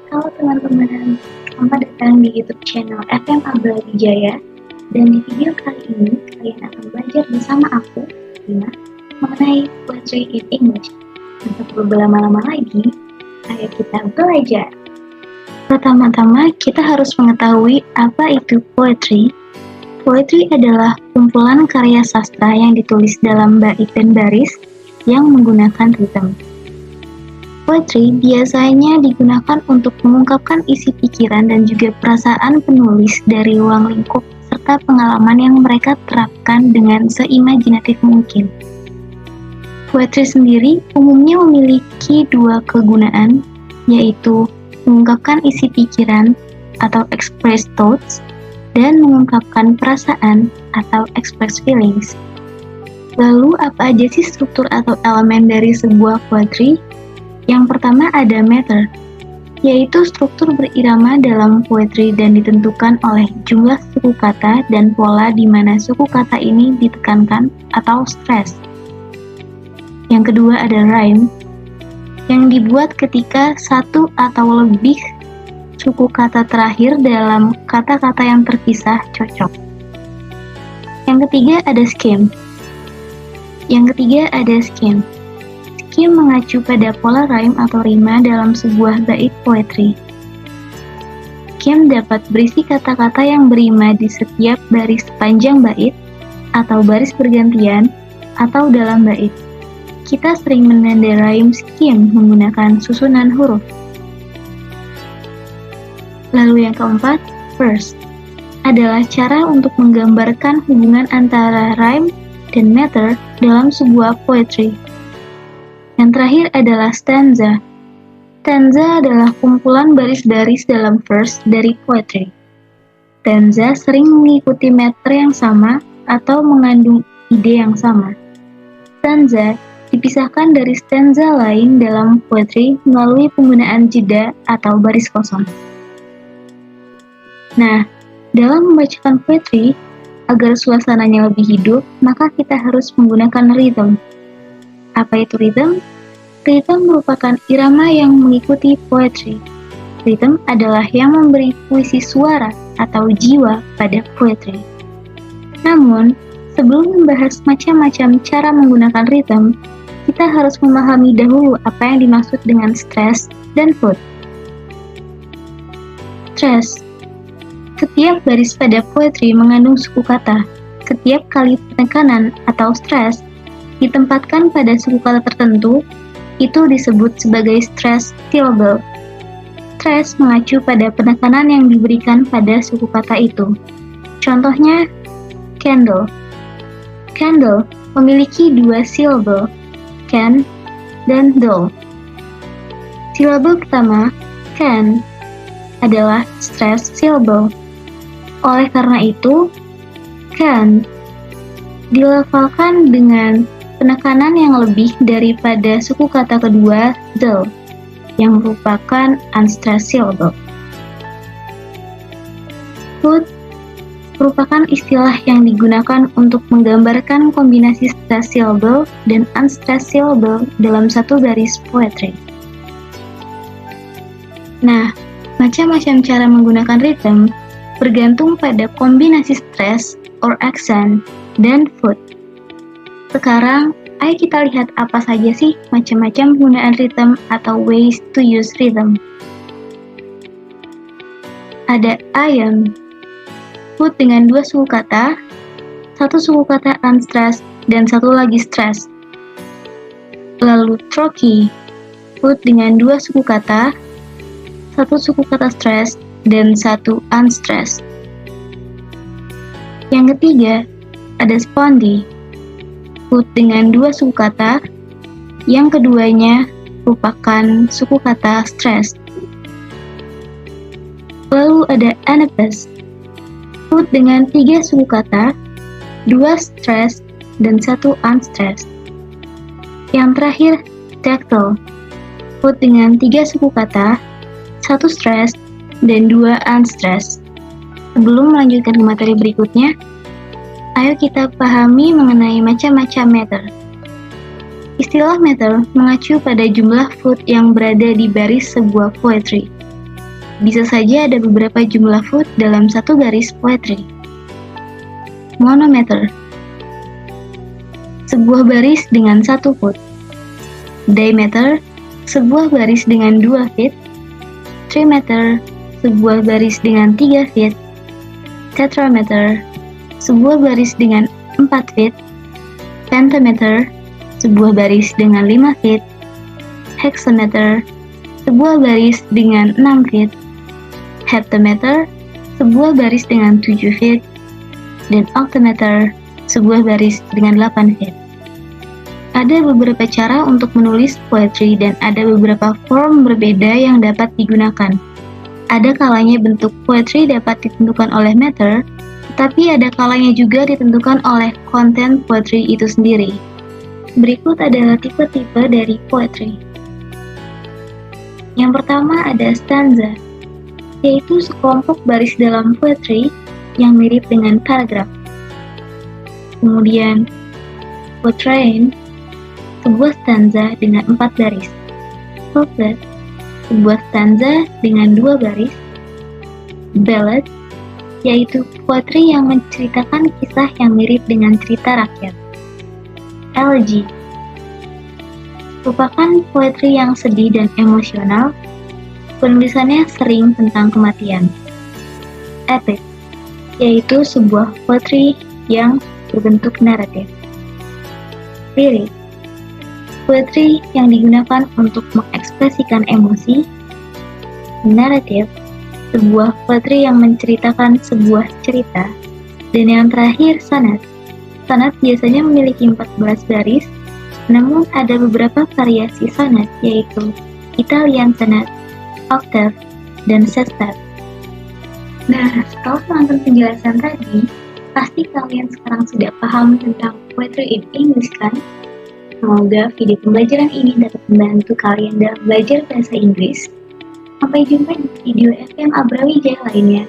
Halo teman-teman, selamat datang di YouTube channel FM Abra Wijaya. Dan di video kali ini, kalian akan belajar bersama aku, Rina, mengenai poetry in English. Untuk berlama-lama lagi, ayo kita belajar. Pertama-tama, kita harus mengetahui apa itu poetry. Poetry adalah kumpulan karya sastra yang ditulis dalam bait dan baris yang menggunakan ritme. Poetry biasanya digunakan untuk mengungkapkan isi pikiran dan juga perasaan penulis dari ruang lingkup serta pengalaman yang mereka terapkan dengan seimajinatif mungkin. Poetry sendiri umumnya memiliki dua kegunaan, yaitu mengungkapkan isi pikiran atau express thoughts dan mengungkapkan perasaan atau express feelings. Lalu apa aja sih struktur atau elemen dari sebuah poetry? Yang pertama ada meter, yaitu struktur berirama dalam poetry dan ditentukan oleh jumlah suku kata dan pola di mana suku kata ini ditekankan atau stress. Yang kedua ada rhyme, yang dibuat ketika satu atau lebih suku kata terakhir dalam kata-kata yang terpisah cocok. Yang ketiga ada scheme. Scheme mengacu pada pola rhyme atau rima dalam sebuah bait poetry. Scheme dapat berisi kata-kata yang berima di setiap baris panjang bait, atau baris bergantian, atau dalam bait. Kita sering menandai rhyme scheme menggunakan susunan huruf. Lalu yang keempat, verse, adalah cara untuk menggambarkan hubungan antara rhyme dan meter dalam sebuah poetry. Yang terakhir adalah stanza. Stanza adalah kumpulan baris-baris dalam verse dari poetry. Stanza sering mengikuti meter yang sama atau mengandung ide yang sama. Stanza dipisahkan dari stanza lain dalam poetry melalui penggunaan jeda atau baris kosong. Nah, dalam membacakan poetry, agar suasananya lebih hidup, maka kita harus menggunakan rhythm. Apa itu rhythm? Rhythm merupakan irama yang mengikuti poetry. Rhythm adalah yang memberi puisi suara atau jiwa pada poetry. Namun, sebelum membahas macam-macam cara menggunakan rhythm, kita harus memahami dahulu apa yang dimaksud dengan stress dan foot. Stress. Setiap baris pada poetry mengandung suku kata. Setiap kali penekanan atau stress ditempatkan pada suku kata tertentu, itu disebut sebagai stress syllable. Stress mengacu pada penekanan yang diberikan pada suku kata itu. Contohnya, candle. Candle memiliki dua syllable, can dan do. Syllable pertama, can, adalah stress syllable. Oleh karena itu, can dilafalkan dengan penekanan yang lebih daripada suku kata kedua, the, yang merupakan unstressed syllable. Foot merupakan istilah yang digunakan untuk menggambarkan kombinasi stressed syllable dan unstressed syllable dalam satu baris poetry. Nah, macam-macam cara menggunakan rhythm bergantung pada kombinasi stress or accent dan foot. Sekarang, ayo kita lihat apa saja sih macam-macam penggunaan rhythm atau ways to use rhythm. Ada iron, foot dengan dua suku kata, satu suku kata unstressed dan satu lagi stressed. Lalu trochee, foot dengan dua suku kata, satu suku kata stressed dan satu unstressed. Yang ketiga, ada spondy, foot dengan dua suku kata, yang keduanya merupakan suku kata stressed. Lalu ada anapes, Food dengan 3 suku kata, 2 stressed dan 1 unstressed. Yang terakhir, tactile. Food dengan 3 suku kata, 1 stressed dan 2 unstressed. Sebelum melanjutkan ke materi berikutnya, ayo kita pahami mengenai macam-macam meter. Istilah meter mengacu pada jumlah foot yang berada di baris sebuah poetry. Bisa saja ada beberapa jumlah foot dalam satu baris poetry. Monometer, sebuah baris dengan 1 foot. Diameter, sebuah baris dengan 2 feet. Trimeter, sebuah baris dengan 3 feet. Tetrameter, sebuah baris dengan 4 feet. Pentameter, sebuah baris dengan 5 feet. Hexameter, sebuah baris dengan 6 feet. Heptameter, sebuah baris dengan 7 feet. Dan octameter, sebuah baris dengan 8 feet. Ada beberapa cara untuk menulis poetry dan ada beberapa form berbeda yang dapat digunakan. Ada kalanya bentuk poetry dapat ditentukan oleh meter, tetapi ada kalanya juga ditentukan oleh konten poetry itu sendiri. Berikut adalah tipe-tipe dari poetry. Yang pertama ada stanza, yaitu sekelompok baris dalam poetry yang mirip dengan paragraf. Kemudian, quatrain, sebuah stanza dengan 4 baris. Couplet, sebuah stanza dengan 2 baris. Ballad, yaitu poetry yang menceritakan kisah yang mirip dengan cerita rakyat. Elegy, merupakan poetry yang sedih dan emosional, penulisannya sering tentang kematian. Epic, yaitu sebuah poetry yang berbentuk naratif. Lyric, poetry yang digunakan untuk mengekspresikan emosi. Narrative, sebuah poetry yang menceritakan sebuah cerita. Dan yang terakhir, sonnet. Sonnet biasanya memiliki 14 baris, namun ada beberapa variasi sonnet, yaitu Italian sonnet, octave, dan sestet. Nah, setelah menonton penjelasan tadi, pasti kalian sekarang sudah paham tentang poetry in English kan? Semoga video pembelajaran ini dapat membantu kalian dalam belajar bahasa Inggris. Sampai jumpa di video FM Abrawijaya lainnya.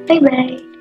Bye-bye!